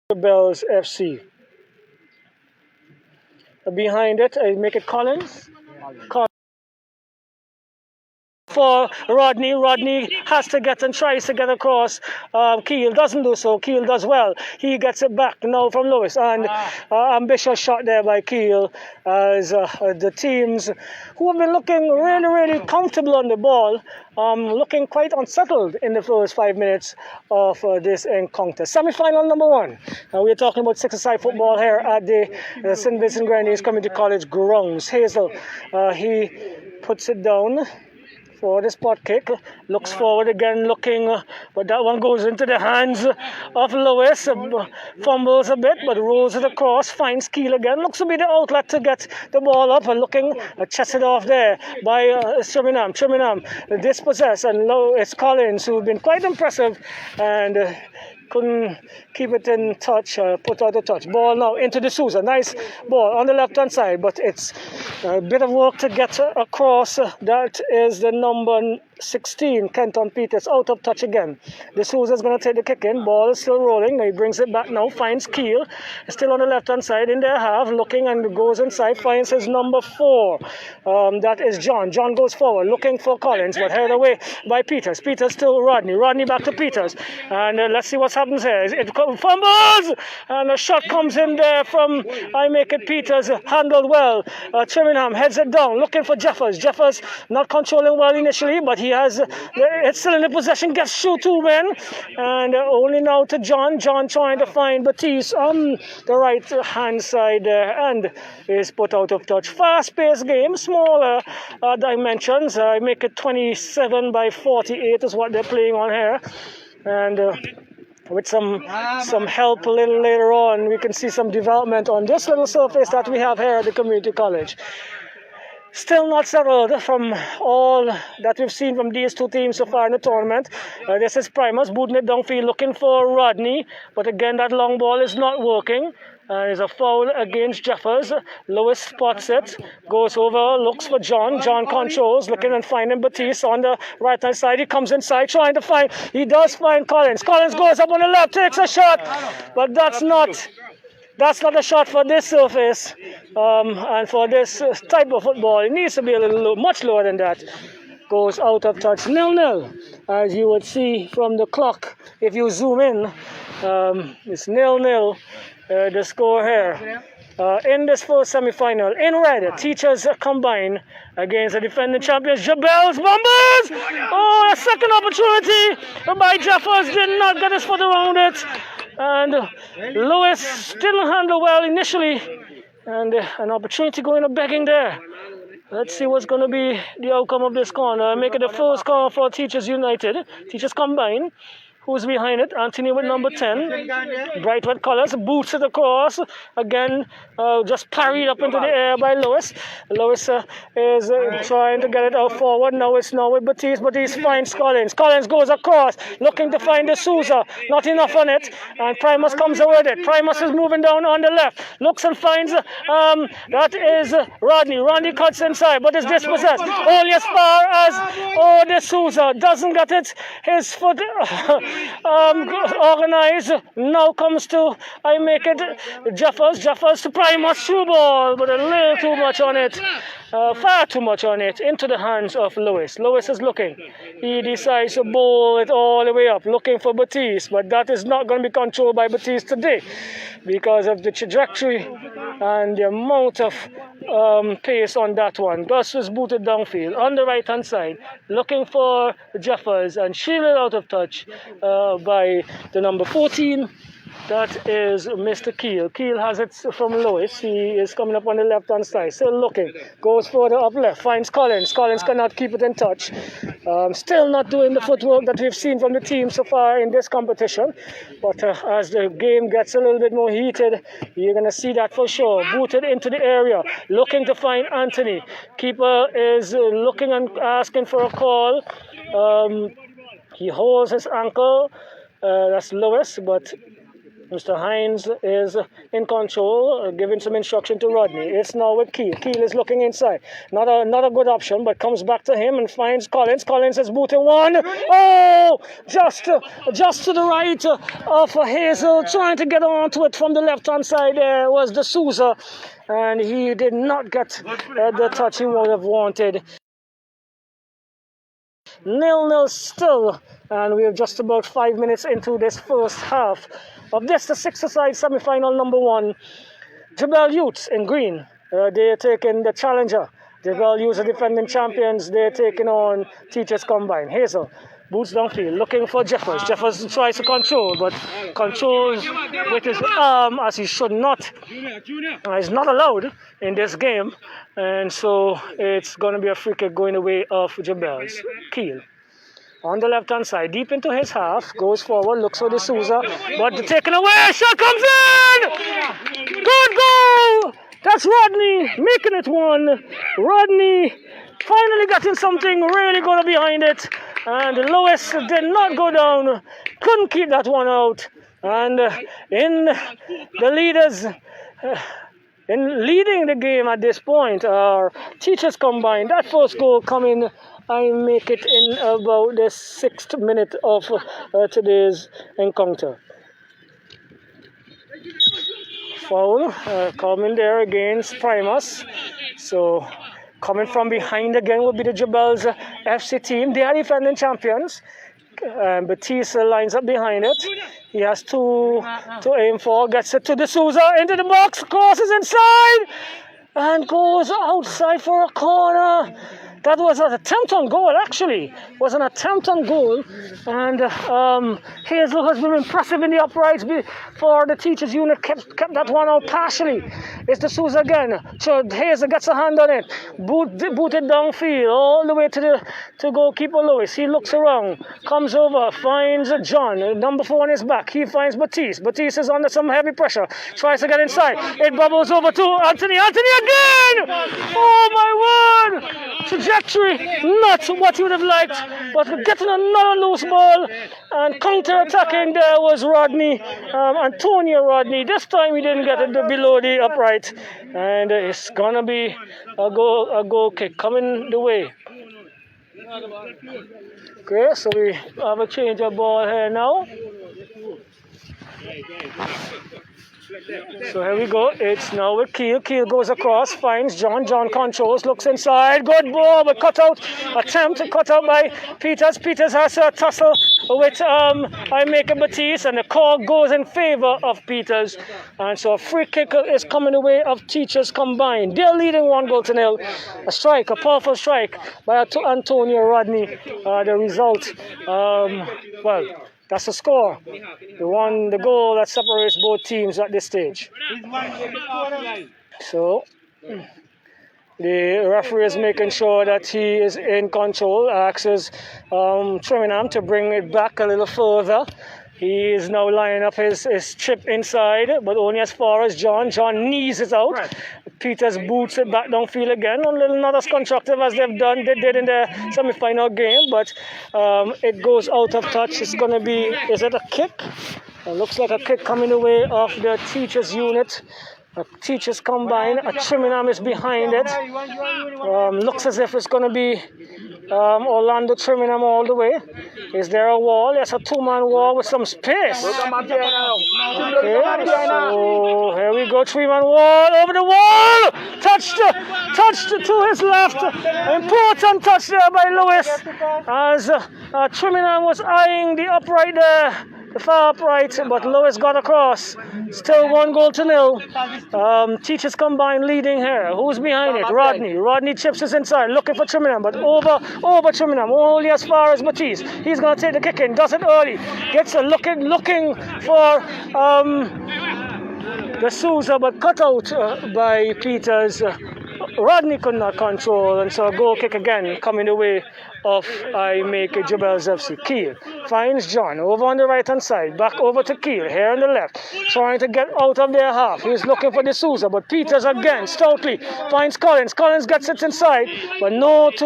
Jebelle's FC. Behind it, I make it Collins. For Rodney. Rodney has to get and tries to get across. Keel doesn't do so. Keel does well. He gets it back now from Lewis. And ambitious shot there by Keel as the teams who have been looking really, really comfortable on the ball, looking quite unsettled in the first 5 minutes of this encounter. Semi-final number 1. We're talking about six-a-side football here at the St. Vincent Grenadines Community College grounds. Hazel, he puts it down for the spot kick, looks forward again, looking, but that one goes into the hands of Lewis, fumbles a bit, but rolls it across, finds Keel again, looks to be the outlet to get the ball up, and looking, chested off there by Trimmingham dispossessed, and it's Collins, who've been quite impressive, and couldn't keep it in touch, put out a touch. Ball now into the Sousa. Nice ball on the left-hand side, but it's a bit of work to get across. That is the number 16, Kenton Peters, out of touch again. De Souza is going to take the kick in. Ball is still rolling. He brings it back now, finds Keel. Still on the left-hand side in their half, looking and goes inside, finds his number 4. That is John. John goes forward, looking for Collins, but held away by Peters. Peters to Rodney. Rodney back to Peters. And let's see what happens here. It fumbles! And a shot comes in there from Peters, handled well. Trimmingham heads it down, looking for Jeffers. Jeffers not controlling well initially, but he has it's still in the possession, gets through 2 men, and only now to John. John trying to find Batiste on the right hand side there, and is put out of touch. Fast-paced game, smaller dimensions. I make it 27 by 48 is what they're playing on here, and with some help a little later on, we can see some development on this little surface that we have here at the community college. Still not settled from all that we've seen from these two teams so far in the tournament. This is Primus booting it downfield, looking for Rodney, but again that long ball is not working. There's a foul against Jeffers. Lewis spots it, goes over, looks for John. John controls, looking and finding Batiste on the right hand side. He comes inside, trying to find. He does find Collins. Collins goes up on the left, takes a shot, but that's not a shot for this surface, and for this type of football. It needs to be a little much lower than that. Goes out of touch. 0-0, as you would see from the clock. If you zoom in, it's 0-0. The score here. In this first semi-final, in red, Teachers combine against the defending champions, Jebelle's Bombers! Oh, a second opportunity by Jeffers, did not get his foot around it. And Lewis didn't handle well initially, and an opportunity going up begging there. Let's see what's going to be the outcome of this corner. Make it the first corner for Teachers United. Teachers combine. Who's behind it? Anthony with number 10. Bright red colours, boots it across. Again, just parried up into the air by Lewis. Lewis is trying to get it out forward. Now it's with Batiste. Batiste finds Collins. Collins goes across, looking to find De Souza. Not enough on it. And Primus comes with it. Primus is moving down on the left. Looks and finds, that is Rodney. Rodney cuts inside, but is dispossessed. Only as far as, De Souza doesn't get it. His foot organized. Now comes to Jeffers to Primus, through ball, but a little too much on it, far too much on it, into the hands of Lewis. Lewis is looking. He decides to bowl it all the way up, looking for Batiste, but that is not going to be controlled by Batiste today because of the trajectory and the amount of pace on that one. Gus was booted downfield on the right hand side, looking for Jeffers, and shielded out of touch by the number 14. That is Mr. Keel. Keel has it from Lewis. He is coming up on the left-hand side. Still looking. Goes further up left. Finds Collins. Collins cannot keep it in touch. Still not doing the footwork that we've seen from the team so far in this competition. But as the game gets a little bit more heated, you're going to see that for sure. Booted into the area. Looking to find Anthony. Keeper is looking and asking for a call. He holds his ankle. That's Lewis, but Mr. Hines is in control, giving some instruction to Rodney. It's now with Keel. Keel is looking inside. Not a good option, but comes back to him and finds Collins. Collins is booting one. Oh, just to the right of Hazel, trying to get onto it from the left-hand side. There was the Souza, and he did not get the touch he would have wanted. 0-0 still, and we are just about 5 minutes into this first half of this, the six-a-side semi-final number 1. Jebelle Youths in green. They're taking the challenger. Jebelle Youths are defending champions. They're taking on Teachers Combined. Hazel boots downfield, looking for Jeffers. Jeffers tries to control, but controls with his arm as he should not. Is not allowed in this game, and so it's going to be a free kick going the way of Jebelle's. Keel on the left-hand side, deep into his half, goes forward, looks for the Souza, but taken away, shot comes in! Good goal! That's Rodney making it 1. Rodney finally getting something really good behind it, and Lewis did not go down, couldn't keep that one out, and in the leaders... in leading the game at this point are Teachers Combined. That first goal coming, I make it in about the 6th minute of today's encounter. Foul coming there against Primus. So coming from behind again will be the Jebelle's FC team. They are defending champions. Batista lines up behind it. He has two to aim for. Gets it to the Souza into the box. Crosses inside and goes outside for a corner. That was an attempt on goal, actually. It was an attempt on goal. And Hazel has been impressive in the uprights for the Teachers unit. Kept that one out partially. It's the Souza again. So Hazel gets a hand on it. Booted downfield all the way to goalkeeper Lewis. He looks around. Comes over. Finds John. Number 4 on his back. He finds Batiste. Batiste is under some heavy pressure. Tries to get inside. It bubbles over to Anthony. Anthony again! Oh my word! Trajectory, not what you would have liked, but getting another loose ball and counter-attacking there was Rodney, Antonio Rodney. This time he didn't get it below the upright, and it's gonna be a goal kick coming the way. Okay, so we have a change of ball here now. So here we go. It's now with Keel. Keel goes across, finds John. John controls, looks inside. Good ball, but cut out. Attempt cut out by Peters. Peters has a tussle with I make a Batiste, and the call goes in favor of Peters. And so a free kick is coming away of Teachers Combined. They're leading 1-0. A strike, a powerful strike by Antonio Rodney. The result, well, that's the score. The goal that separates both teams at this stage. So the referee is making sure that he is in control. Asks Trimmingham to bring it back a little further. He is now lining up his chip inside, but only as far as John. John knees it out. Right. Peters boots it back downfield again. Not as constructive as they did in the semi-final game, but it goes out of touch. It's going to be, is it a kick? It looks like a kick coming away of the Teachers unit. Teachers Combined. A Trimmingham is behind it. Looks as if it's going to be Orlando Trimmingham all the way. Is there a wall? Yes, a 2-man wall with some space. Okay, so here we go. 3-man wall over the wall. Touched to his left. Important touch there by Lewis as Trimmingham was eyeing the upright there. The far upright, but Lewis got across. Still 1-0. Teachers Combined leading here. Who's behind it? Rodney. Rodney chips is inside, looking for Trimmingham, but over Trimmingham, only as far as Batiste. He's going to take the kick in, does it early. Gets a looking for the Souza, but cut out by Peters. Rodney could not control, and so a goal kick again coming the way of I make it Jebelle's FC. Keel finds John over on the right hand side, back over to Keel here on the left, trying to get out of their half. He's looking for D'Souza, but Peters again stoutly finds Collins. Collins gets it inside, but not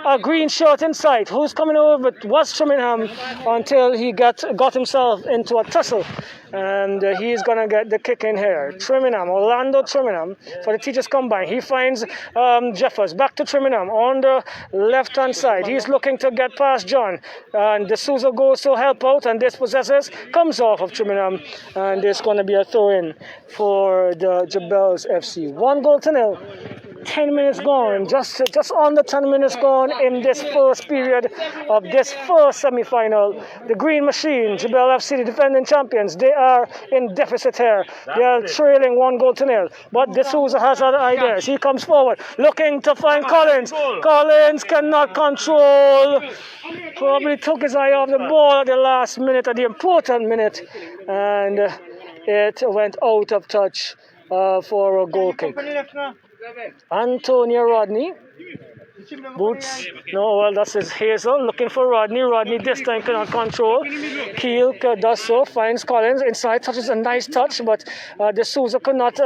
a green shirt inside. Who's coming over? It was Trimmingham until he got himself into a tussle. And he's going to get the kick in here. Orlando Trimmingham for the Teachers Combine. He finds Jeffers. Back to Trimmingham on the left-hand side. He's looking to get past John. And D'Souza goes to help out, and dispossesses, comes off of Trimmingham. And there's going to be a throw-in for the Jebelle's FC. 1-0. 10 minutes gone, just under 10 minutes gone in this first period of this first semi-final. The Green Machine, Jebelle FC, the defending champions, they are in deficit here. They are trailing 1-0. But D'Souza has other ideas. He comes forward, looking to find Collins. Collins cannot control. Probably took his eye off the ball at the last minute, at the important minute, and it went out of touch for a goal kick. Antonio Rodney. Boots. No, well, that's his Hazel. Looking for Rodney. Rodney this time cannot control. Keel does so. Finds Collins. Inside touches a nice touch, but D'Souza could not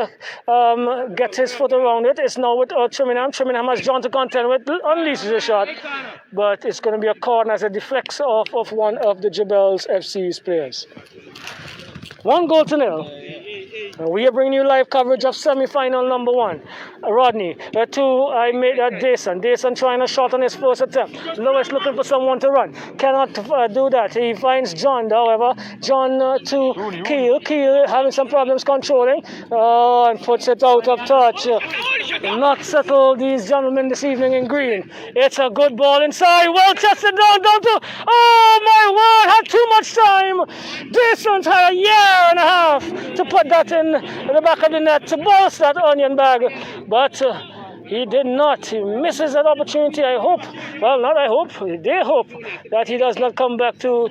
get his foot around it. It's now with Trimmingham. Trimmingham has John to contend with. Unleashes a shot, but it's going to be a corner as it deflects off of one of the Jebelle's FC's players. 1-0. We are bringing you live coverage of semi-final number 1. Rodney. 2, I made Dayson. Dayson trying a shot on his first attempt. Lewis looking for someone to run. Cannot do that. He finds John, however. John to Keel. Keel having some problems controlling. And puts it out of touch. Not settled, these gentlemen, this evening in green. It's a good ball inside. Well tested down to... Oh, my word! Had too much time. Dayson's had a year and a half to put that in the back of the net to burst that onion bag, but he did not. He misses that opportunity. I hope, well, not I hope, they hope that he does not come back to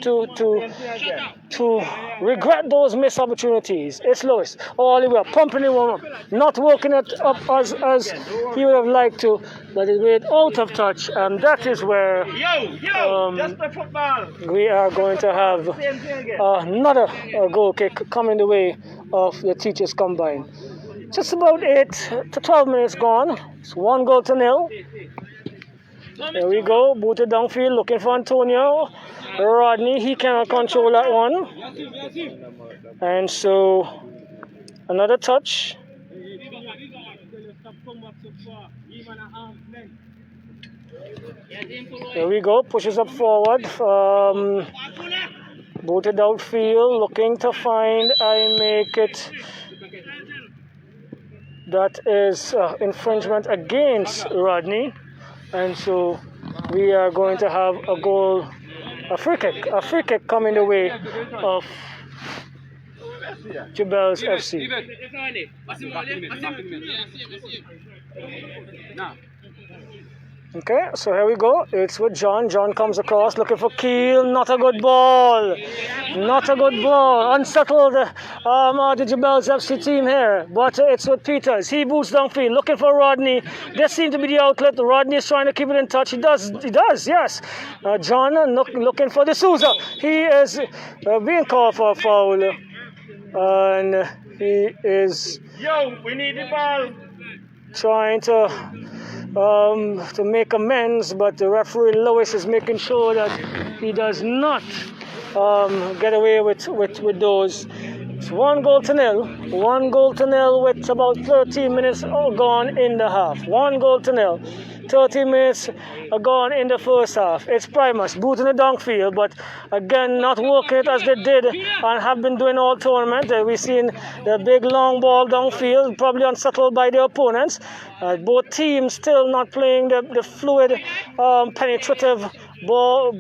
regret those missed opportunities. It's Lewis all the way up, pumping the one up, not working it up as he would have liked to, but it went out of touch, and that is where we are going to have another goal kick coming the way of the Teachers Combine. Just about 8 to 12 minutes gone. It's 1-0. There we go. Booted downfield, looking for Antonio. Rodney, he cannot control that one. And so, another touch. There we go. Pushes up forward. Booted outfield, looking to find I make it. That is infringement against Rodney, and so we are going to have a free kick coming the way of Jebelle's FC. Okay, so here we go. It's with John. John comes across looking for Keel. Not a good ball. Not a good ball. Unsettled the Jebelle's FC team here. But it's with Peters. He boots downfield looking for Rodney. This seems to be the outlet. Rodney is trying to keep it in touch. He does, yes. John looking for D'Souza. He is being called for a foul. And he is... we need the ball. Trying to make amends, but the referee Lewis is making sure that he does not get away with those. It's 1-0. 1-0 with about 13 minutes gone in the half. 1-0. 13 minutes gone in the first half. It's Primus booting the downfield, but again not working it as they did and have been doing all tournament. We've seen the big long ball downfield, probably unsettled by the opponents. Both teams still not playing the fluid, penetrative ball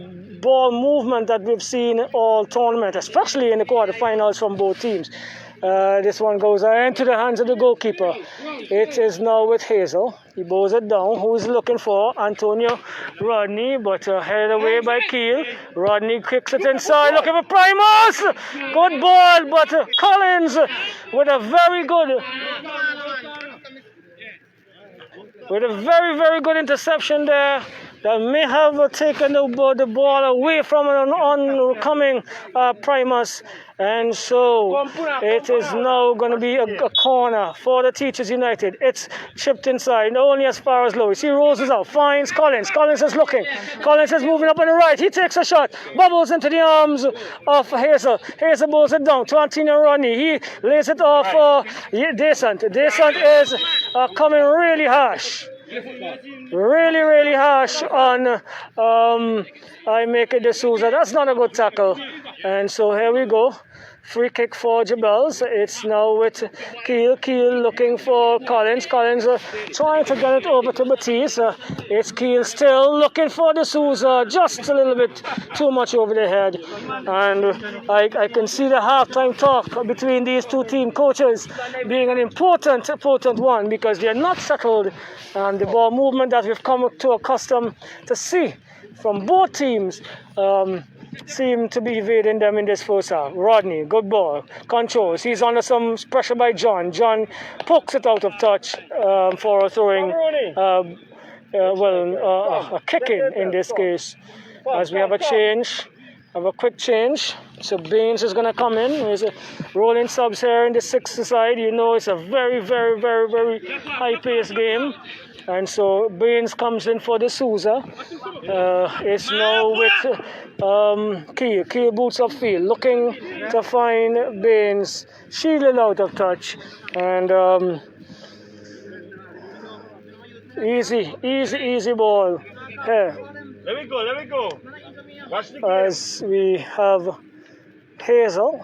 movement that we've seen all tournament, especially in the quarterfinals from both teams. This one goes into the hands of the goalkeeper. It is now with Hazel. He bows it down. Who's looking for? Antonio Rodney, but headed away by Keel. Rodney kicks it inside, looking for Primus. Good ball, but Collins with a very good interception there. that may have taken the ball away from an oncoming Primus. And so it is now going to be a corner for the Teachers United. It's chipped inside, only as far as Lewis. He roses out, finds Collins. Collins is looking. Collins is moving up on the right. He takes a shot, bubbles into the arms of Hazel. Hazel bowls it down to Antonio Rodney. He lays it off Descent. Descent is coming really harsh. Really harsh on I make it D'Souza. That's not a good tackle. And so here we go. Free kick for Jebelle. It's now with Keel. Keel looking for Collins. Collins trying to get it over to Batiste. It's Keel still looking for D'Souza. Just a little bit too much over the head. And I can see the halftime talk between these two team coaches being an important one, because they're not settled. And the ball movement that we've come to accustomed to see from both teams seem to be evading them in this first half. Rodney, good ball, controls. He's under some pressure by John. John pokes it out of touch for a throwing, a kicking in this case. As we have a change, have a quick change. So Baines is going to come in. There's a rolling subs here in the sixth side. You know it's a very high-paced game. And so Baines comes in for D'Souza. It's now with Keel. Keel boots upfield, looking to find Baines. Shielded out of touch. And easy ball here. Let me go. Watch the game. As we have Hazel.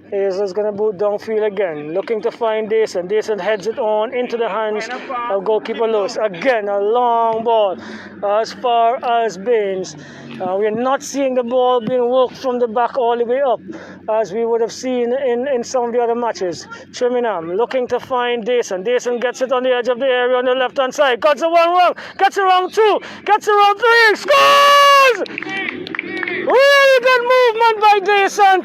Hazel's going to boot downfield again, looking to find Dason. Dason heads it on into the hands of goalkeeper Lewis. Again, a long ball as far as Baines. We're not seeing the ball being worked from the back all the way up, as we would have seen in some of the other matches. Trimingham looking to find Dason. Dason gets it on the edge of the area on the left-hand side. Gets it one wrong, gets around two, gets around three, scores! Really good movement by Dason.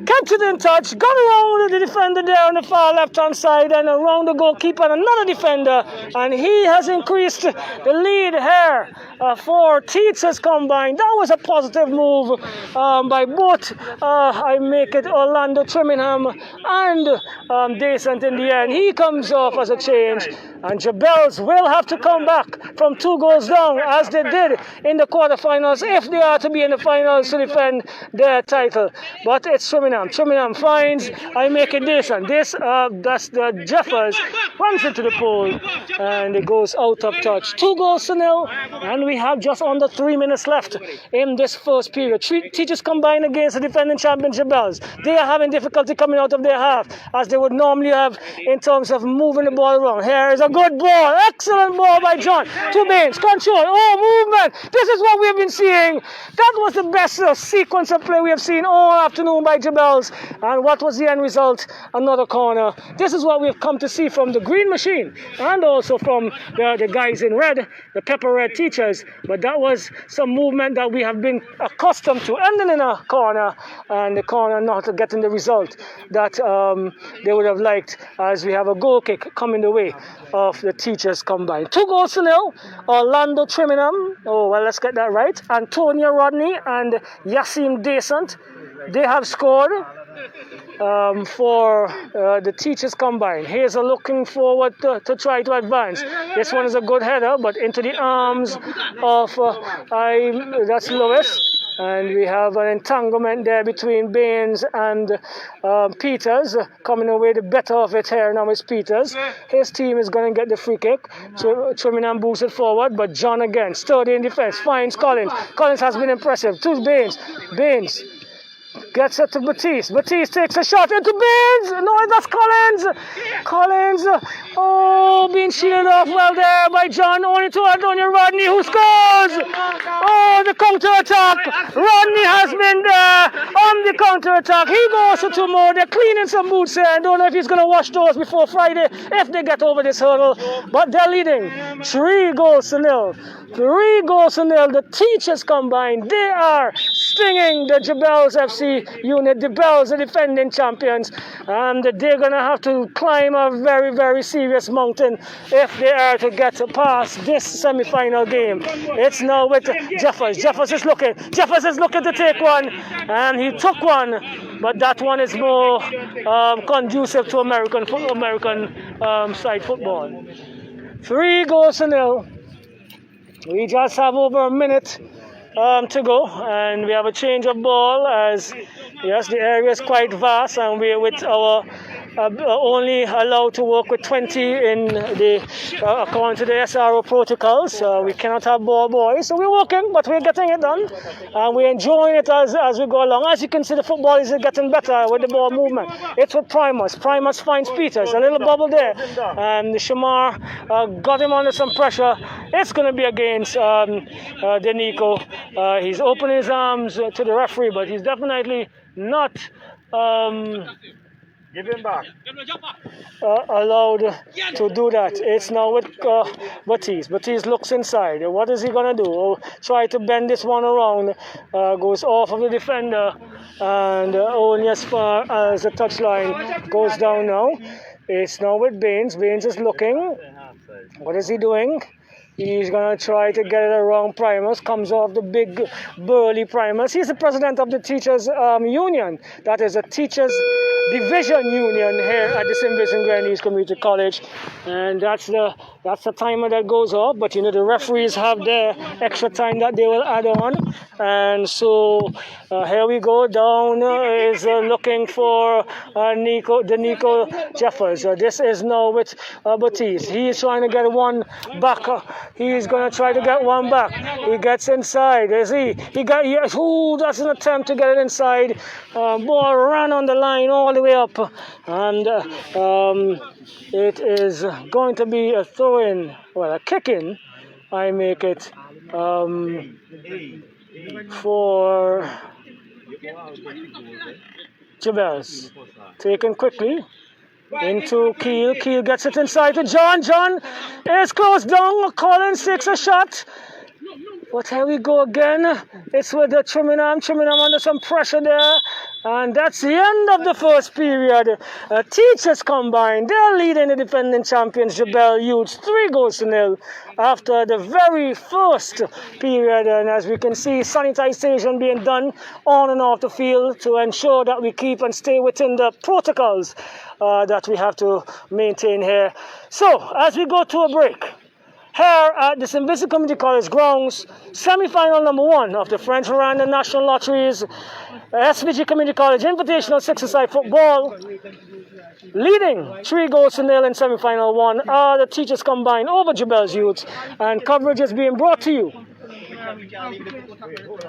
Kept it in touch, got around the defender there on the far left-hand side and around the goalkeeper and another defender. And he has increased the lead here for Teachers combined. That was a positive move by both, I make it Orlando Trimingham and Descent in the end. He comes off as a change. And Jebelle will have to come back from 2 goals down, as they did in the quarterfinals, if they are to be in the finals to defend their title. But it's Trimingham. Trimingham finds, I make it this, and this, that's the Jeffers, runs into the pole, and it goes out of touch. 2-0, and we have just under 3 minutes left in this first period. Teachers combined against the defending champion Jebelle. They are having difficulty coming out of their half, as they would normally have in terms of moving the ball around. Here is a good ball, excellent ball by John. To Baines, control, movement. This is what we have been seeing. That was the best sequence of play we have seen all afternoon by Jebelle. And what was the end result? Another corner. This is what we've come to see from the green machine and also from the guys in red, the pepper red Teachers. But that was some movement that we have been accustomed to, ending in a corner, and the corner not getting the result that they would have liked, as we have a goal kick coming the way of the Teachers combined. 2-0. Orlando Trimingham, let's get that right, Antonio Rodney and Yassim Descent, they have scored for the Teachers combined. Hazel looking forward to try to advance. This one is a good header, but into the arms of that's Lewis. And we have an entanglement there between Baines and Peters. Coming away the better of it here now is Peters. His team is going to get the free kick. Trimingham boosts it forward, but John again, sturdy in defense, finds Collins. Collins has been impressive. To Baines. Baines gets it to Batiste. Batiste takes a shot into Baines. No, that's Collins. Collins, being shielded off well there by John. Only to Antonio Rodney, who scores. The counter-attack. Rodney has been there on the counter-attack. He goes to 2 more. They're cleaning some boots here. I don't know if he's going to wash those before Friday if they get over this hurdle. But they're leading 3-0. 3-0. The Teachers combined, they are stinging the Jebelle FC unit. The Bells, the defending champions, and they're going to have to climb a very, very serious mountain if they are to get past this semi-final game. It's now with Jeffers. Jeffers is looking to take one, and he took one, but that one is more conducive to American side football. 3-0. We just have over a minute to go, and we have a change of ball as yes, the area is quite vast, and we're with our only allowed to work with 20 in the according to the SRO protocols. We cannot have ball boys, so we're working, but we're getting it done, and we're enjoying it as we go along. As you can see, the football is getting better with the ball movement. It's with Primus finds Peters, a little bubble there, and Shamar got him under some pressure. It's going to be against Denico. He's opening his arms to the referee, but he's definitely not Give him back. allowed to do that. It's now with Batiste. Batiste looks inside. What is he going to do? Try to bend this one around. Goes off of the defender, and only as far as the touchline goes down now. It's now with Baines. Baines is looking. What is he doing? He's going to try to get it around Primus. Comes off the big burly Primus. He's the president of the Teachers Union. That is a Teachers Division Union here at the St. Vincent Grenese Community College. And that's the timer that goes off. But you know, the referees have their extra time that they will add on. And so here we go. Down is looking for Nico Jeffers. This is now with Batiste. He is trying to get one back. He's going to try to get one back. He gets inside. Is he? That's an attempt to get it inside. Ball ran on the line all the way up. And it is going to be a throw-in. Well, a kick-in. I make it for Jebelle. Taken quickly into Keel. Keel gets it inside to John. John is close down. Collins takes a shot. But here we go again. It's with the Trimmingham. Trimmingham under some pressure there. And that's the end of the first period. Teachers combined. They're leading the defending champions, Jebelle Youths, 3-0 after the very first period. And as we can see, sanitization being done on and off the field to ensure that we keep and stay within the protocols that we have to maintain here. So, as we go to a break, here at the St. Vincent Community College grounds, semi-final number 1 of the French Verandah National Lotteries, SVG Community College Invitational 6-a-side football, leading 3-0 in semi-final 1 are the Teachers combined over Jebelle Youth, and coverage is being brought to you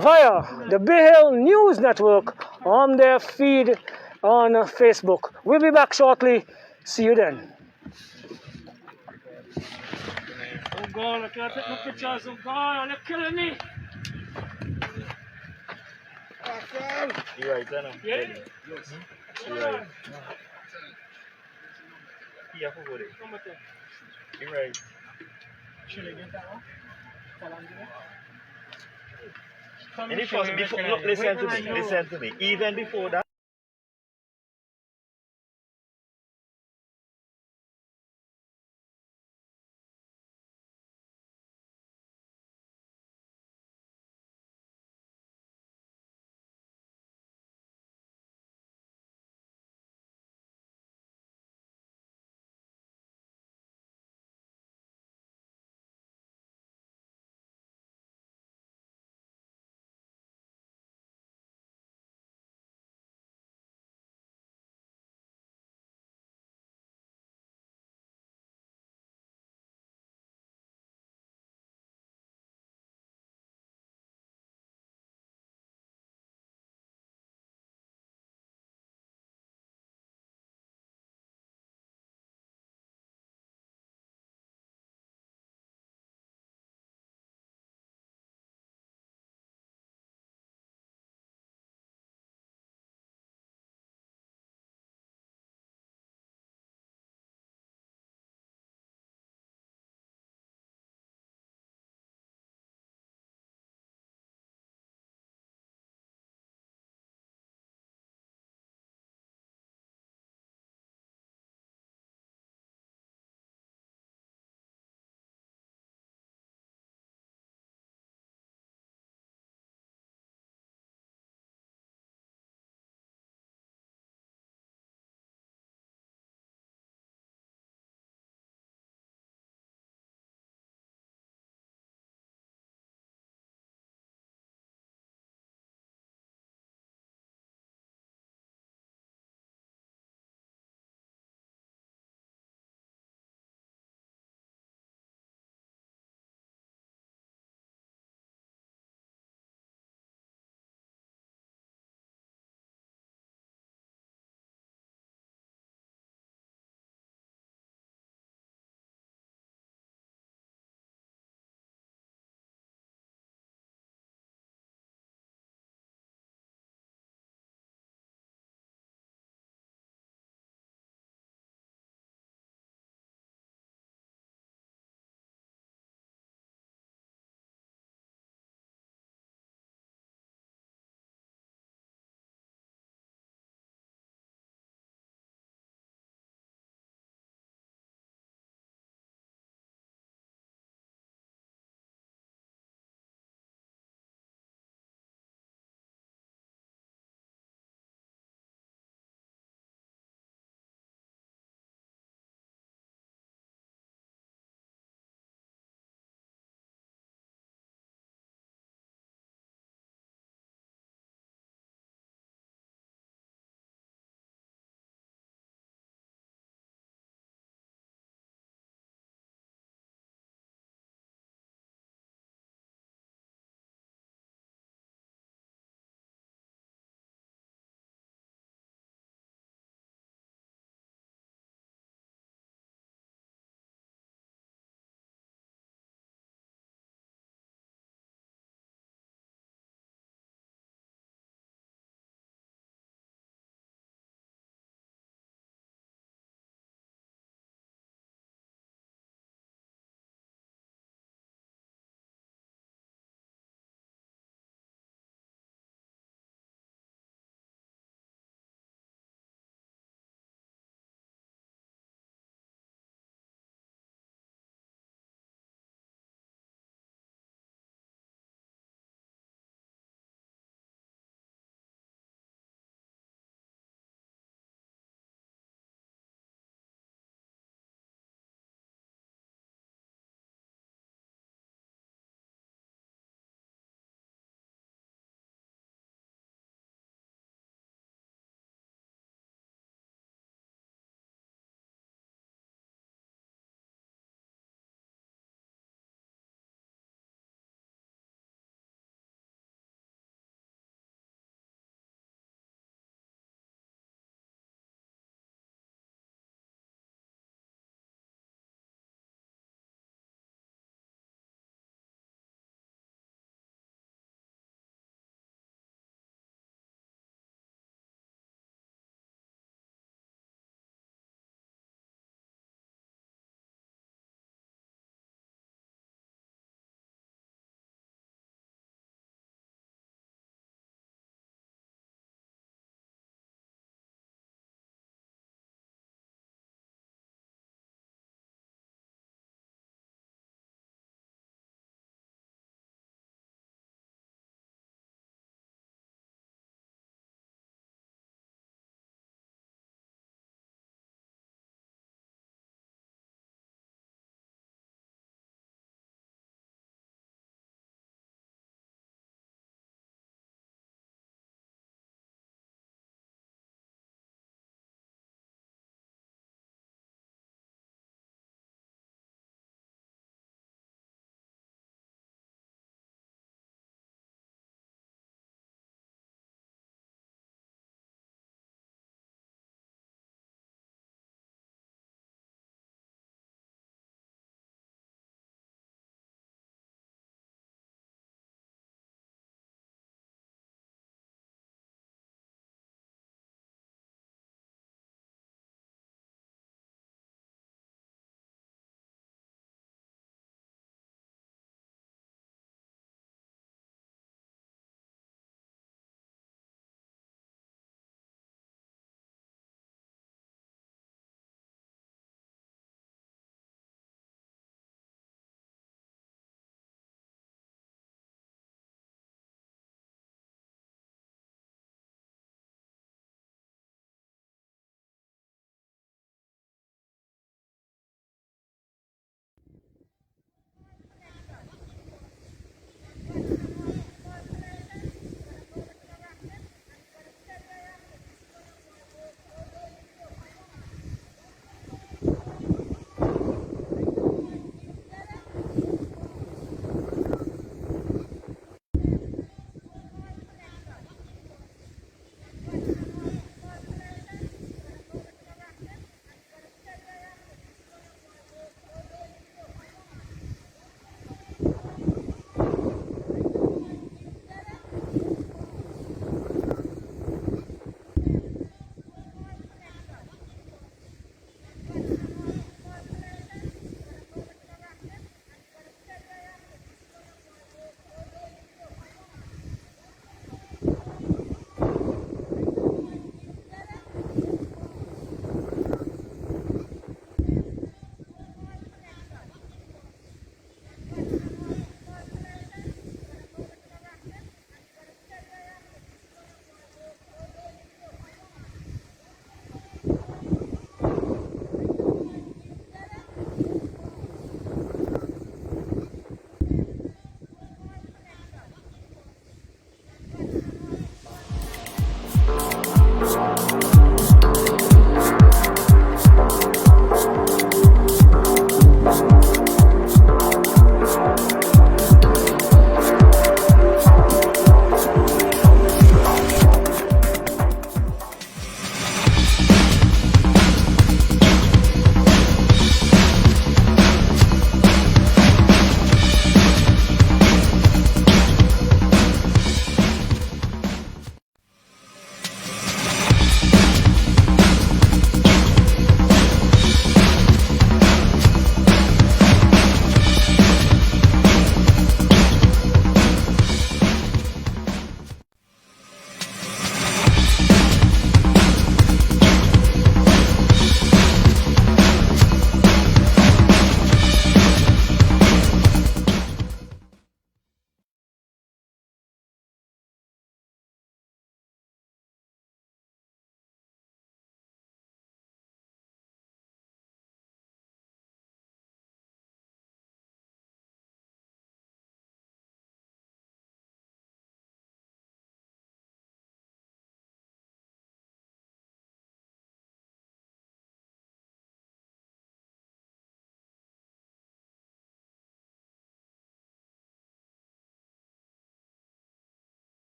via the Bay Hill News Network on their feed on Facebook. We'll be back shortly. See you then. Oh God, I can't take my pictures. Oh God, they're killing me. You right there now? Yeah. You right. Yeah, for it. You right. And if before, look, listen to me. Even before that.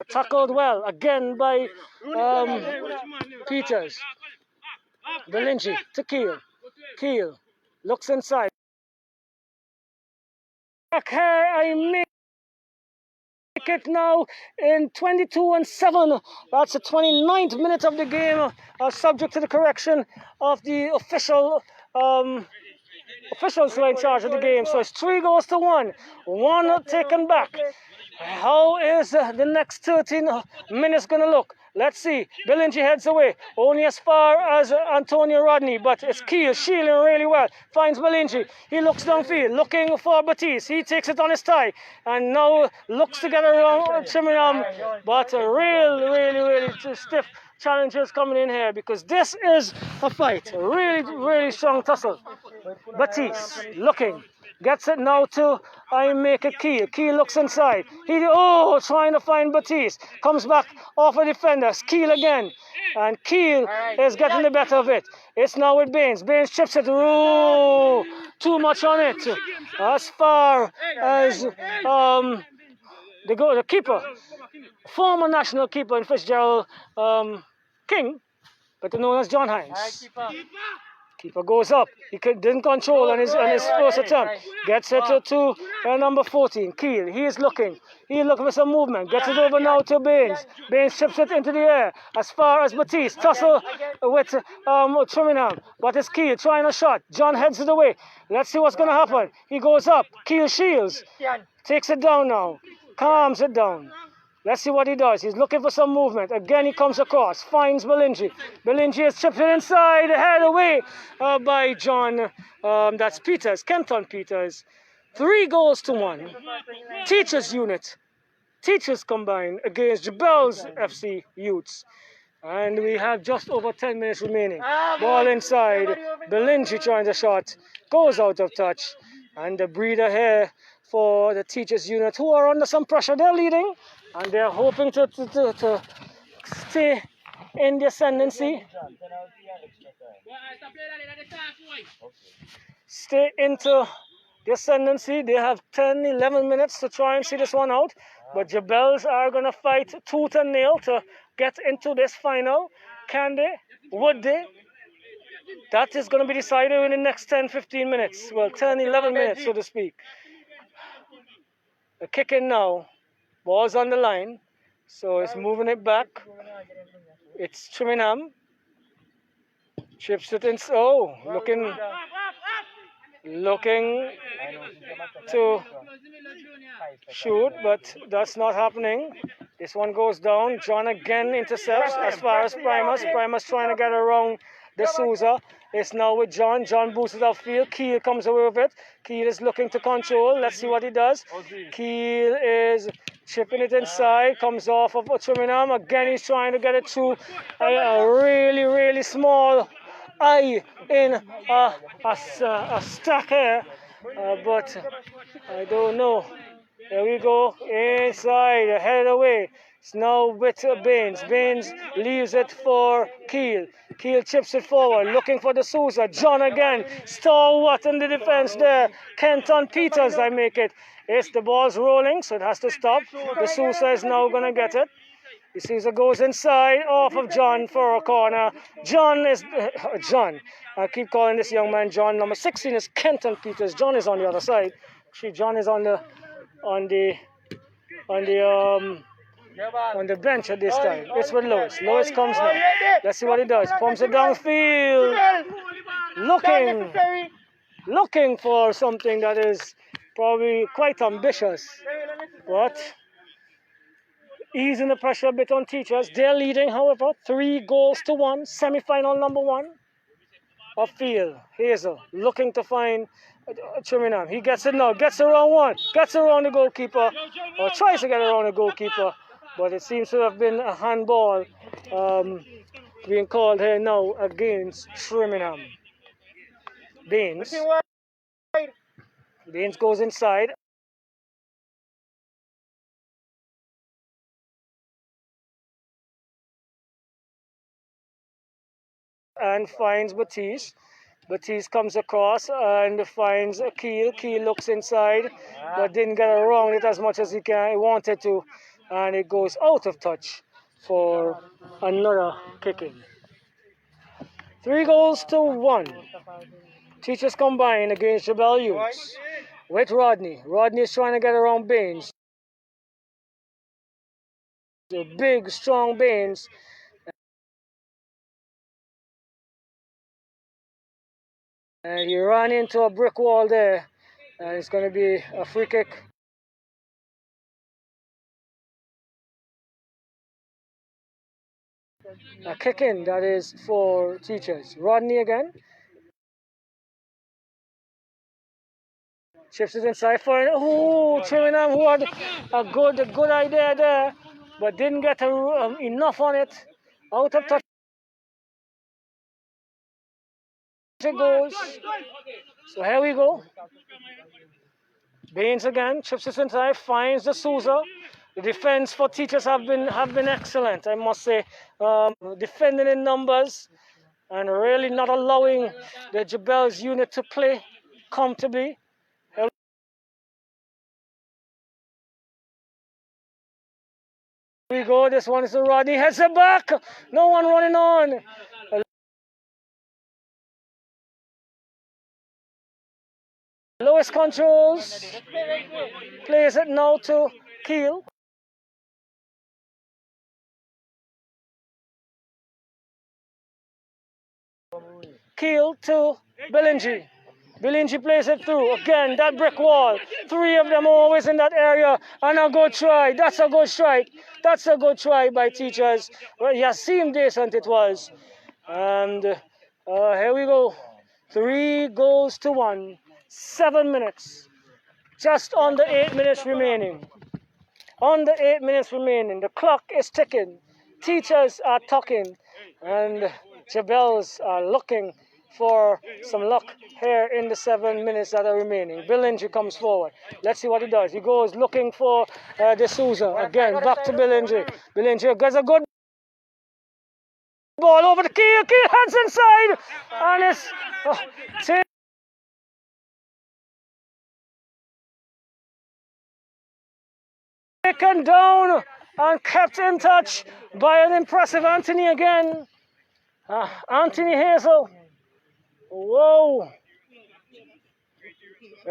Tackled well again by Peters. Belingi to Keel. Keel looks inside. Okay, I make it now in 22-7. That's the 29th minute of the game, subject to the correction of the officials who are in charge of the game. So it's 3-1. One taken back. How is the next 13 minutes going to look? Let's see. Belingi heads away. Only as far as Antonio Rodney, but it's Keel shielding really well. Finds Belingi. He looks downfield, looking for Batiste. He takes it on his tie and now looks to get around Chimiram. But really stiff challenges coming in here because this is a fight. Really strong tussle. Batiste looking. Gets it now to I make it Keel. Keel looks inside. Trying to find Batiste. Comes back off a defender. Keel again. And Keel is getting the better of it. It's now with Baines. Baines chips it. Too much on it. As far as the keeper, former national keeper in Fitzgerald King, better known as John Hines. Keeper goes up. He didn't control on his first attempt. Gets it to number 14, Keel. He is looking. He's looking for some movement. Gets it over now to Baines. Baines chips it into the air. As far as Batiste. Tussle with Trimmingham. But it's Keel trying a shot. John heads it away. Let's see what's going to happen. He goes up. Keel shields. Takes it down now. Calms it down. Let's see what he does. He's looking for some movement. Again, he comes across. Finds Belingi. Belingi is chipped it inside. Head away by John. That's Peters. Kenton Peters. 3-1. Teachers unit. Teachers combined against Jebelle's FC Youths. And we have just over 10 minutes remaining. Ball inside. Belingi trying the shot. Goes out of touch. And the breather here for the teachers unit who are under some pressure. They're leading. And they're hoping to stay in the ascendancy. Stay into the ascendancy. They have 10-11 minutes to try and see this one out. But Jebelles are going to fight tooth and nail to get into this final. Can they? Would they? That is going to be decided in the next 10-15 minutes. Well, 10-11 minutes, so to speak. The kick in now. Ball's on the line, so it's moving it back. It's Trimmingham. Chips it in. Looking to shoot, but that's not happening. This one goes down. John again intercepts as far as Primus. Primus trying to get around De Souza. It's now with John. John boosts it upfield. Keel comes away with it. Keel is looking to control. Let's see what he does. Keel is chipping it inside. Comes off of Trimmingham. Again, he's trying to get it through a really small eye in a stack here. But I don't know. There we go. Inside. Headed away. It's now with Baines. Baines leaves it for Keel. Keel chips it forward, looking for De Souza. John again, stalwart in the defense there. Kenton Peters, I make it. It's the ball's rolling, so it has to stop. De Souza is now going to get it. De Souza goes inside, off of John for a corner. John. I keep calling this young man John. Number 16 is Kenton Peters. John is on the other side. Actually, John is on the bench at this time. It's with Lewis. Lewis comes now. Let's see what he does. Pumps it downfield. Looking for something that is probably quite ambitious. But easing the pressure a bit on teachers. They're leading, however, 3-1. Semi-final number 1 of field. Hazel looking to find Trimmingham. He gets it now. Gets around one. Gets around the goalkeeper. Or tries to get around the goalkeeper. But it seems to have been a handball being called here now against Trimmingham. Baines goes inside. and finds Batiste. Batiste comes across and finds Keel. Keel looks inside, but didn't get around it as much as he wanted to, and it goes out of touch for another kicking. 3-1. Teachers combine against Jebelle Youths with Rodney. Rodney is trying to get around Baines. The big, strong Baines. And he ran into a brick wall there. And it's going to be a free kick. A kick in, that is for Teachers. Rodney again. Chips it inside for it. Oh, Trinidad who had a good idea there, but didn't get enough on it. Out of touch it goes. So here we go. Baines again, chips it inside, finds the Souza. The defense for Teachers have been excellent, I must say. Defending in numbers and really not allowing the Jebelle's unit to play comfortably. Here we go, this one is to Rodney, heads it back, no one running on. Lewis controls, plays it now to Keel. Keel to Bellingi. Bellingi plays it through. Again, that brick wall. 3 of them always in that area. And a good try. That's a good strike. That's a good try by Teachers. Well, yeah, seemed decent it was. And here we go. 3-1. 7 minutes. Just under 8 minutes remaining. Under 8 minutes remaining. The clock is ticking. Teachers are talking. And Jebelles are looking for some luck here in the 7 minutes that are remaining. Bellingi comes forward. Let's see what he does. He goes looking for De Souza. Again, back to Bellingi. Bellingi gets a good ball over the Keel. Keel heads inside. And it's taken down and kept in touch by an impressive Anthony again. Anthony Hazel. Whoa.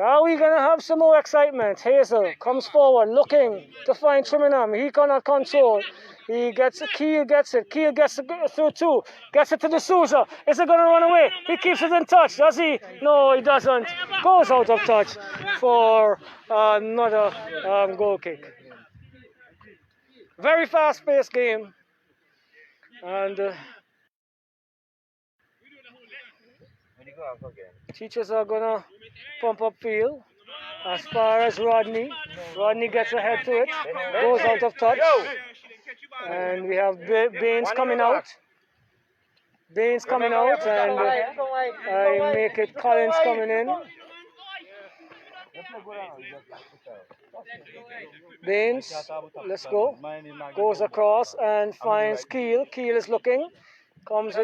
Are we going to have some more excitement? Hazel comes forward looking to find Trinidad. He cannot control. He gets it. Keel gets it. Keel gets it through 2. Gets it to De Souza. Is it going to run away? He keeps it in touch. Does he? No, he doesn't. Goes out of touch for another goal kick. Very fast-paced game. And Teachers are going to pump up field. As far as Rodney. Rodney gets ahead to it. Goes out of touch. And we have Baines coming out. Baines coming out. And I make it Collins coming in. Baines, let's go. Goes across and finds Keel. Keel is looking. Comes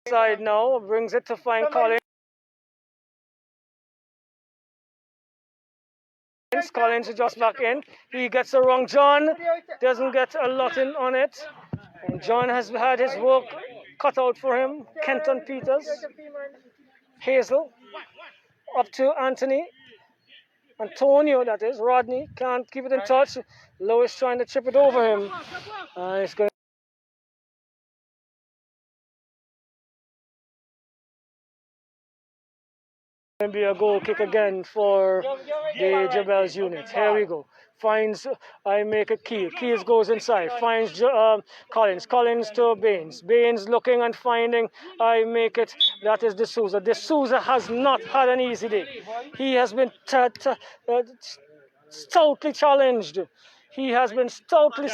inside now. Brings it to find Collins. Collins is just back in. He gets the wrong John. Doesn't get a lot in on it. And John has had his work cut out for him. Kenton Peters. Hazel. Up to Anthony. Antonio, that is. Rodney can't keep it in touch. Lois trying to chip it over him. It's going to be a goal kick again for the Jebelle's unit. Here we go. Finds, I make a Keel. Keel goes inside. Finds Collins. Collins to Baines. Baines looking and finding, I make it. That is De Souza. De Souza has not had an easy day. He has been stoutly challenged. He has been stoutly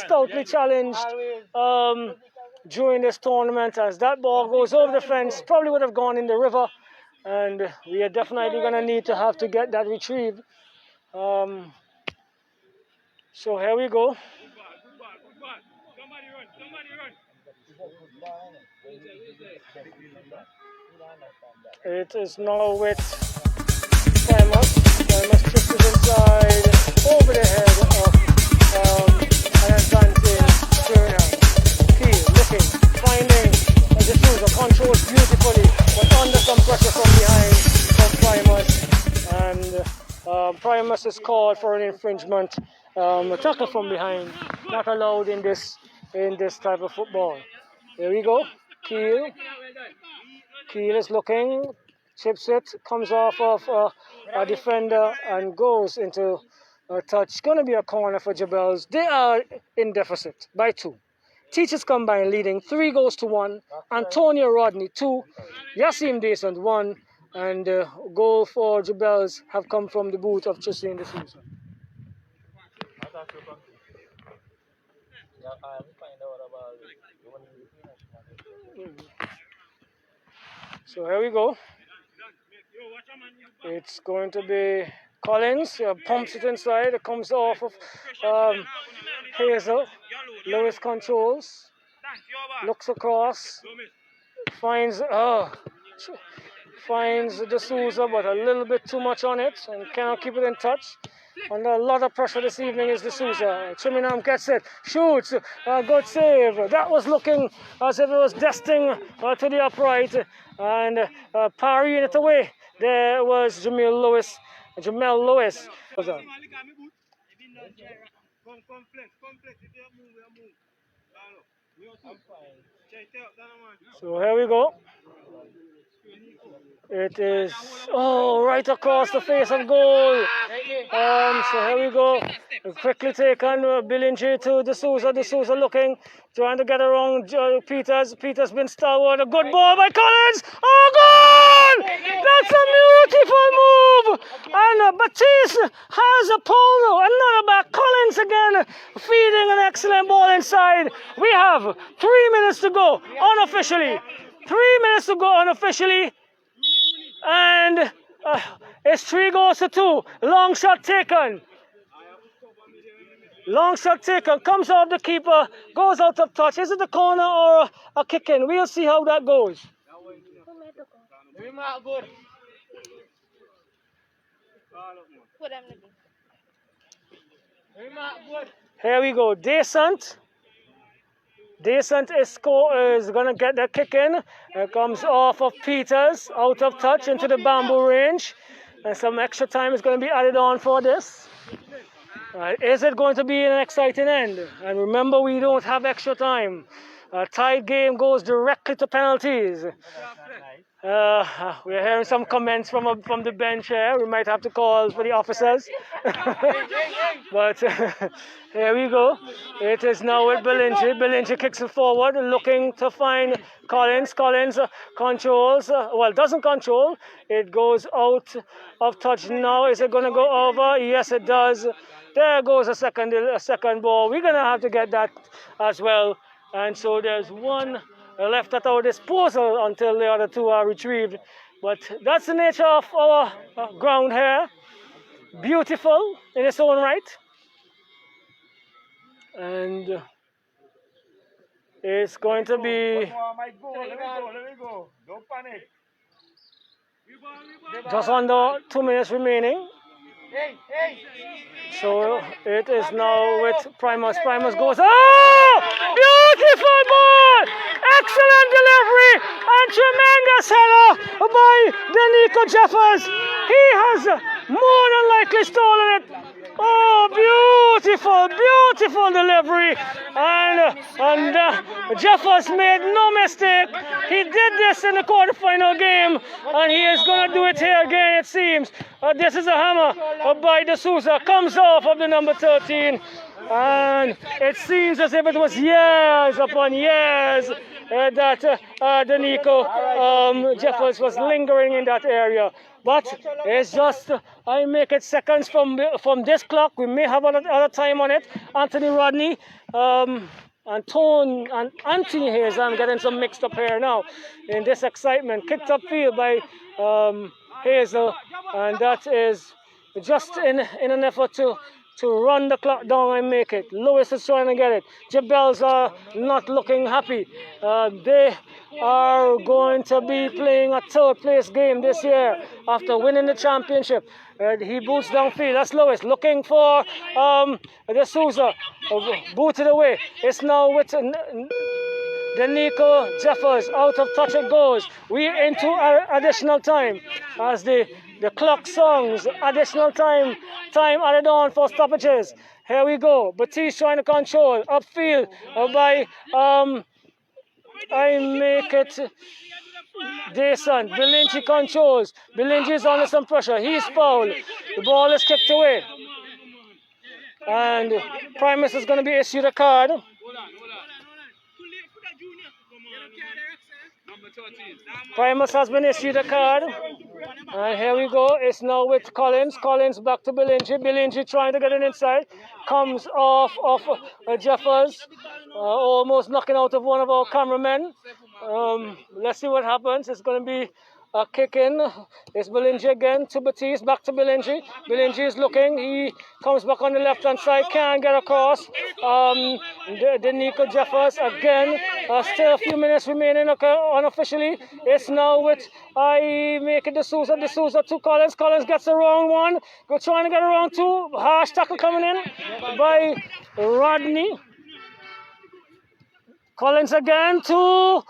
challenged during this tournament. As that ball goes over the fence, probably would have gone in the river. And we are definitely going to need to have to get that retrieved. So here we go. It is now with Primus. Primus chips it inside over the head of an advantage Verandah. Keel looking, finding the Sousa controls beautifully, but under some pressure from behind from Primus. And Primus is called for an infringement. A tackle from behind, not allowed in this type of football. Here we go. Keel is looking, chips it, comes off of a defender and goes into a touch. Going to be a corner for Jebelle. They are in deficit by 2. Teachers combined leading 3-1. Antonio Rodney 2. Yassim Descent 1. And goal for Jebelle have come from the boot of Chisin de Sousa. So here we go. It's going to be Collins, pumps it inside, it comes off of Hazel. Lewis controls, looks across, finds De Sousa, but a little bit too much on it and cannot keep it in touch. Under a lot of pressure this evening is De Sousa. Chiminam gets it, shoots, good save. That was looking as if it was destined to the upright, and parrying it away. There was Jemelle Lewis. So here we go. It is right across the face of goal. So here we go. Quickly taken, Billinger to De Sousa. De Sousa looking, trying to get around Peters. Peters been stalwart. A good ball by Collins. Oh, goal! That's a beautiful move. And Batiste has a pole. Another back. Collins again feeding an excellent ball inside. We have 3 minutes to go unofficially. 3 minutes to go unofficially. And it's 3-2. Long shot taken. Long shot taken. Comes off the keeper. Goes out of touch. Is it a corner or a kick in? We'll see how that goes. Here we go. Descent is going to get that kick in. It comes off of Peters, out of touch into the bamboo range. And some extra time is going to be added on for this. Is it going to be an exciting end? And remember, we don't have extra time. A tied game goes directly to penalties. We're hearing some comments from the bench here. We might have to call for the officers. But here we go. It is now with Billinger. Billinger kicks it forward, looking to find Collins. Collins controls. Doesn't control. It goes out of touch now. Is it going to go over? Yes, it does. There goes a second ball. We're going to have to get that as well. And so there's one left at our disposal until the other 2 are retrieved. But that's the nature of our ground here. Beautiful in its own right. And it's going to be just under 2 minutes remaining. So it is now with Primus. Primus goes, beautiful ball! Excellent delivery and tremendous header by Danico Jeffers. He has more than likely stolen it. Oh, beautiful delivery. And Jeffers made no mistake. He did this in the quarterfinal game, and he is going to do it here again, it seems. This is a hammer by De Sousa. Comes off of the number 13. And it seems as if it was years upon years that Danico Jeffers was lingering in that area. But it's just, I make it seconds from this clock. We may have other time on it. Anthony Rodney, and Anthony Hayes, I'm getting some mixed up here now in this excitement. Kicked upfield by Hazel, and that is just in an effort to to run the clock down and make it. Lewis is trying to get it. Jebelle's are not looking happy. They are going to be playing a third place game this year after winning the championship. He boots downfield. That's Lewis looking for De Souza. Booted away. It's now with Nico Jeffers. Out of touch it goes. We're into additional time as the clock songs. Additional time added on for stoppages. Here we go. Batiste trying to control upfield by I make it Jason. Bilinci controls. Bilinci is under some pressure. He's fouled. The ball is kicked away. And Primus is going to be issued a card. Primus has been issued a card. And here we go. It's now with Collins. Collins back to Bilinci. Bilinci trying to get it inside. Comes off of Jeffers. Almost knocking out of one of our cameramen. Let's see what happens. It's going to be a kick in. It's Bilinci again to Batiste. Back to Bilinci. Bilinci is looking. He comes back on the left hand side. Can't get across. The Nico Jeffers again. Still a few minutes remaining unofficially. It's now with I make it De Souza to Collins. Collins gets the wrong one. Go trying to get around two. Harsh tackle coming in by Rodney. Collins again to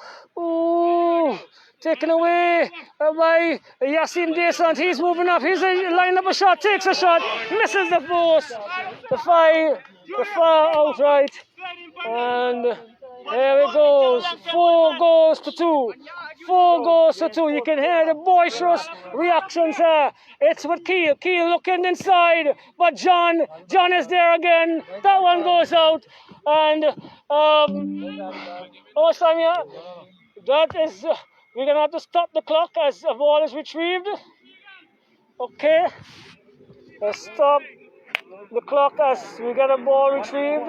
taken away by Yassin Desant. He's moving up. He's lining up a shot. Takes a shot. Misses the post. The far outright. And here it goes. 4 goals to 2. 4 goals to 2. You can hear the boisterous reactions here. It's with Keel. Keel looking inside. But John is there again. That one goes out. And Samia, that is... we're going to have to stop the clock as the ball is retrieved. Okay. Let's stop the clock as we get a ball retrieved.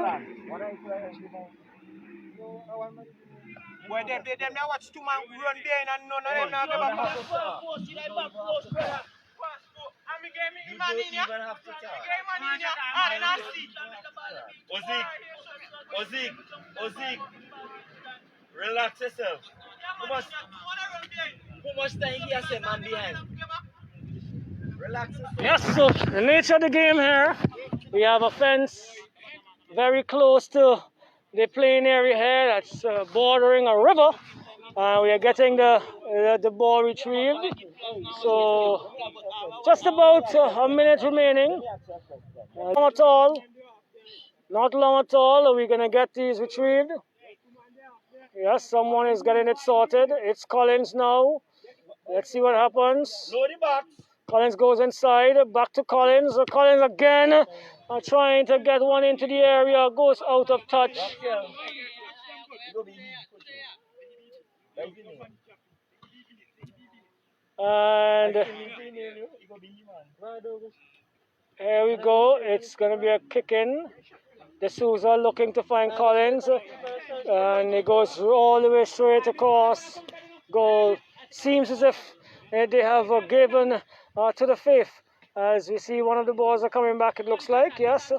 Boy, them now watch 2 man run there and none of them now get back. Ozik, relax yourself. How much time he has a man behind? Relax yourself. Yes, so the nature of the game here, we have a fence very close to the playing area here that's bordering a river. We are getting the ball retrieved. So just about a minute remaining. Not long at all. We're going to get these retrieved. Yes, someone is getting it sorted. It's Collins now. Let's see what happens. Collins goes inside. Back to Collins. Collins again trying to get one into the area. Goes out of touch. And here we go. It's going to be a kick in. De Souza looking to find Collins. And it goes all the way straight across. Goal. Seems as if they have given to the fifth. As we see, one of the balls are coming back, it looks like, yes.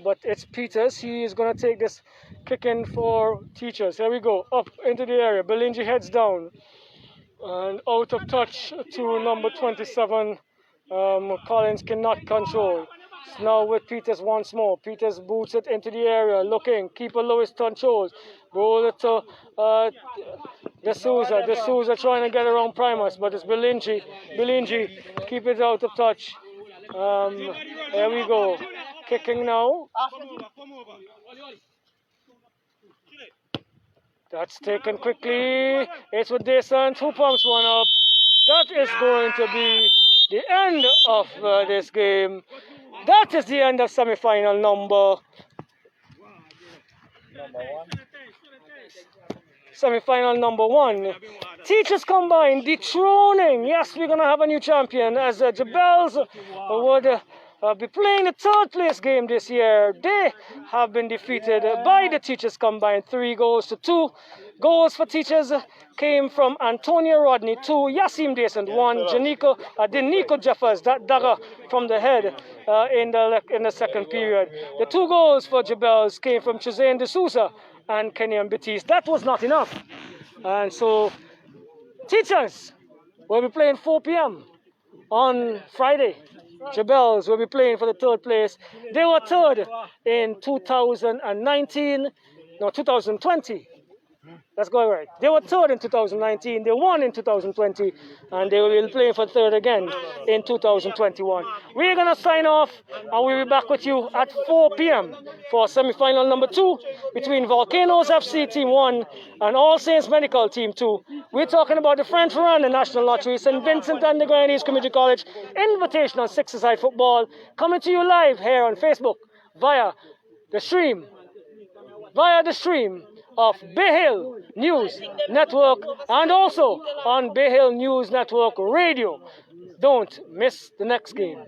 But it's Peters. He is going to take this kick in for Teachers. Here we go. Up into the area. Bilinci heads down. And out of touch to number 27. Collins cannot control. It's now with Peters once more. Peters boots it into the area. Looking. Keeper Lewis controls. Roll it to De Souza. De Souza trying to get around Primus, but it's Bilinci. Bilinci, keep it out of touch. There we go. Kicking now. That's taken quickly. It's with Desant, who pumps one up. That is going to be the end of this game. That is the end of semi-final number 1. Teachers combined dethroning. Yes, we're going to have a new champion as Jebelle would be playing the third place game this year. They have been defeated by the Teachers combined 3-2. Goals for Teachers came from Antonio Rodney, 2, Yassim Descent, 1, Denico Jeffers, that dagger from the head in the second period. The 2 goals for Jebelle came from Chizaine D'Souza and Kenyan Batiste. That was not enough. And so Teachers will be playing 4 p.m. on Friday. Jebelle will be playing for the third place. They were third in 2020. Let's go right. They were third in 2019. They won in 2020, and they will be playing for third again in 2021. We're gonna sign off, and we'll be back with you at 4 p.m. for semi-final number 2 between Volcanoes FC Team 1 and All Saints Medical Team 2. We're talking about the French Verandah National Lottery, St. Vincent and the Grenadines Community College Invitational Six-a-side football, coming to you live here on Facebook via the stream of Bay Hill News Network and also on Bay Hill News Network Radio. Don't miss the next game.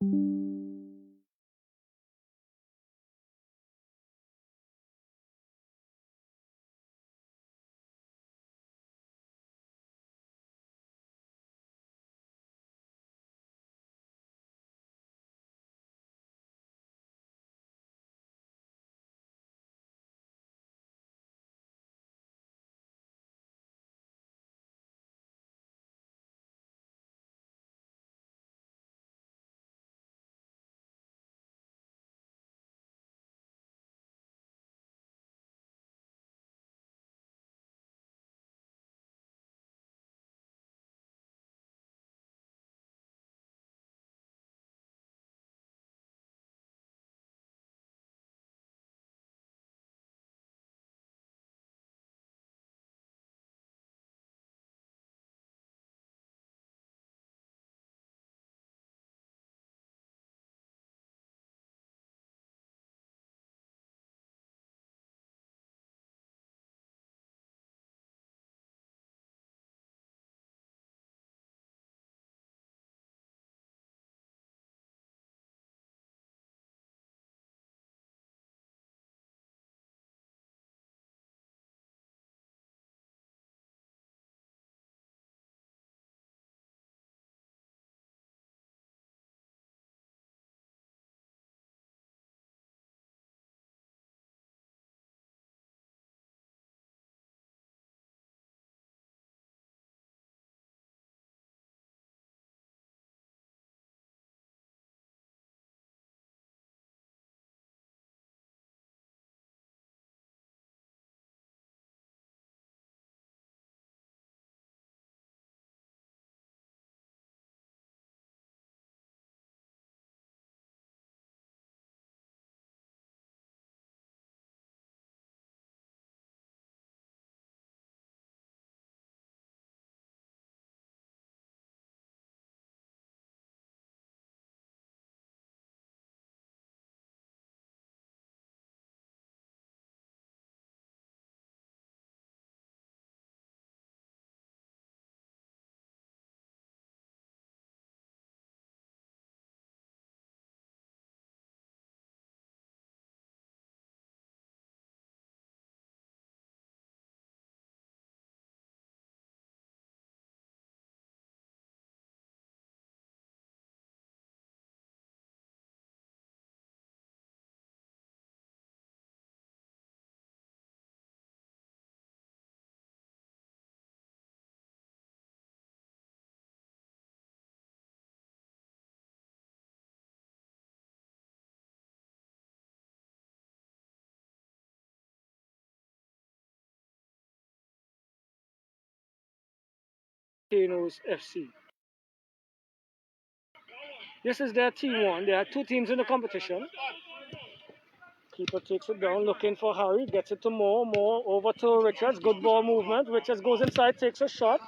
Volcanoes FC. This is their team one. There are two teams in the competition. Keeper takes it down, looking for Harry, gets it to Moore over to Richards. Good ball movement. Richards goes inside, takes a shot.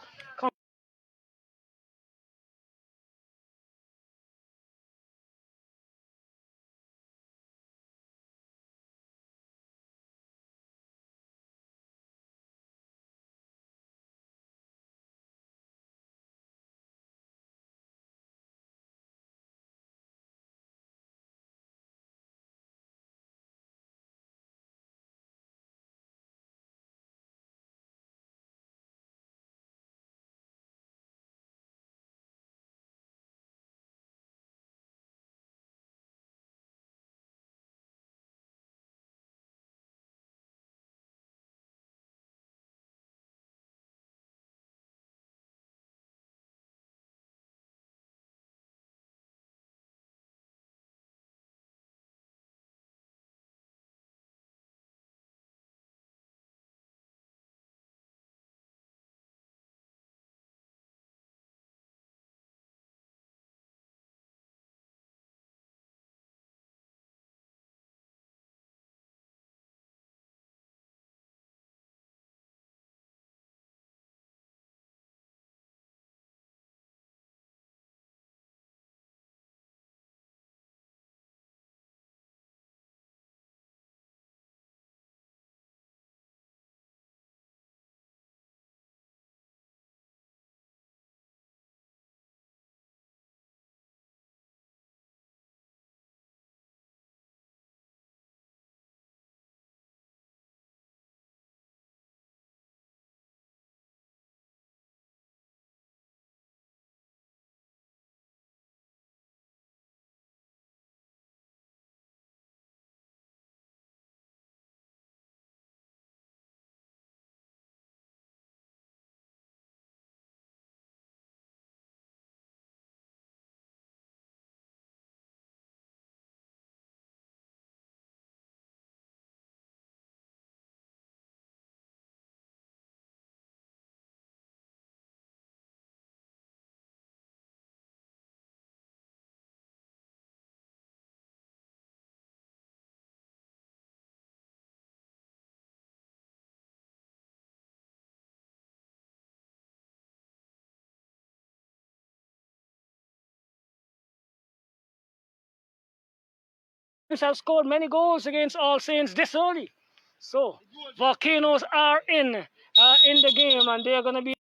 have scored many goals against All Saints this early. So, Volcanoes are in the game, and they're going to be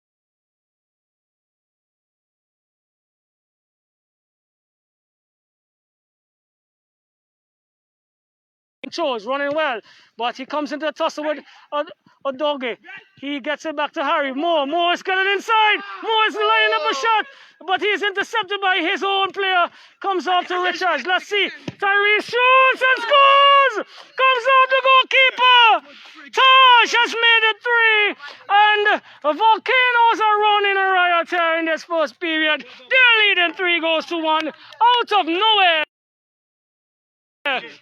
chose, running well, but he comes into a tussle with a doggy. He gets it back to Harry. Moore is getting inside. Moore is lining up a shot, but he's intercepted by his own player. Comes off to Richards. Let's see. Tyree shoots and scores. Comes out the goalkeeper. Taj has made it 3, and the Volcanoes are running a riot here in this first period. They're leading 3-1 out of nowhere.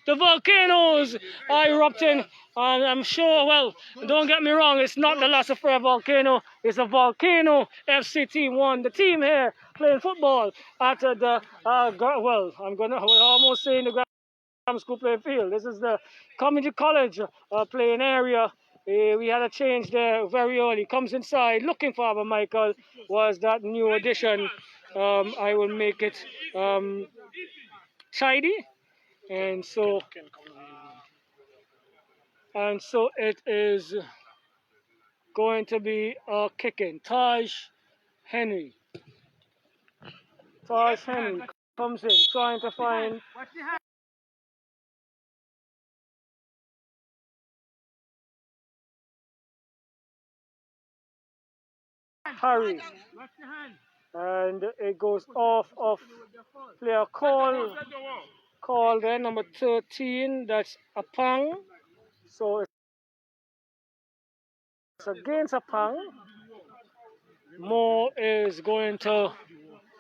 The Volcanoes are erupting, and I'm sure, well, don't get me wrong, it's not the Las Affair Volcano, it's a Volcano FC Team 1, the team here playing football at the, we're almost saying the grammar school playing field. This is the community college playing area. We had a change there very early. Comes inside, looking for Abba Michael, was that new addition. I will make it tidy. And so it is going to be a kicking. Taj Henry comes in, trying to find Harry. And it goes off of player call there, number 13, that's Apang. So it's against Apang. Mo is going to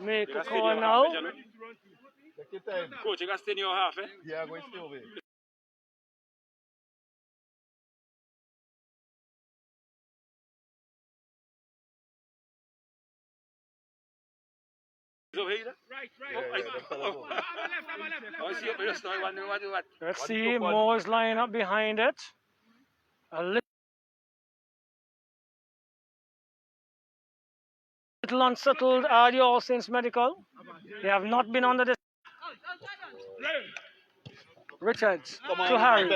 make a call now. Coach, you got to stay in your half, eh? Yeah, I'm going to stay over here. Let's see, Mo is lining up behind it. A little unsettled are the All Saints Medical. They have not been under this. Richards to Harry.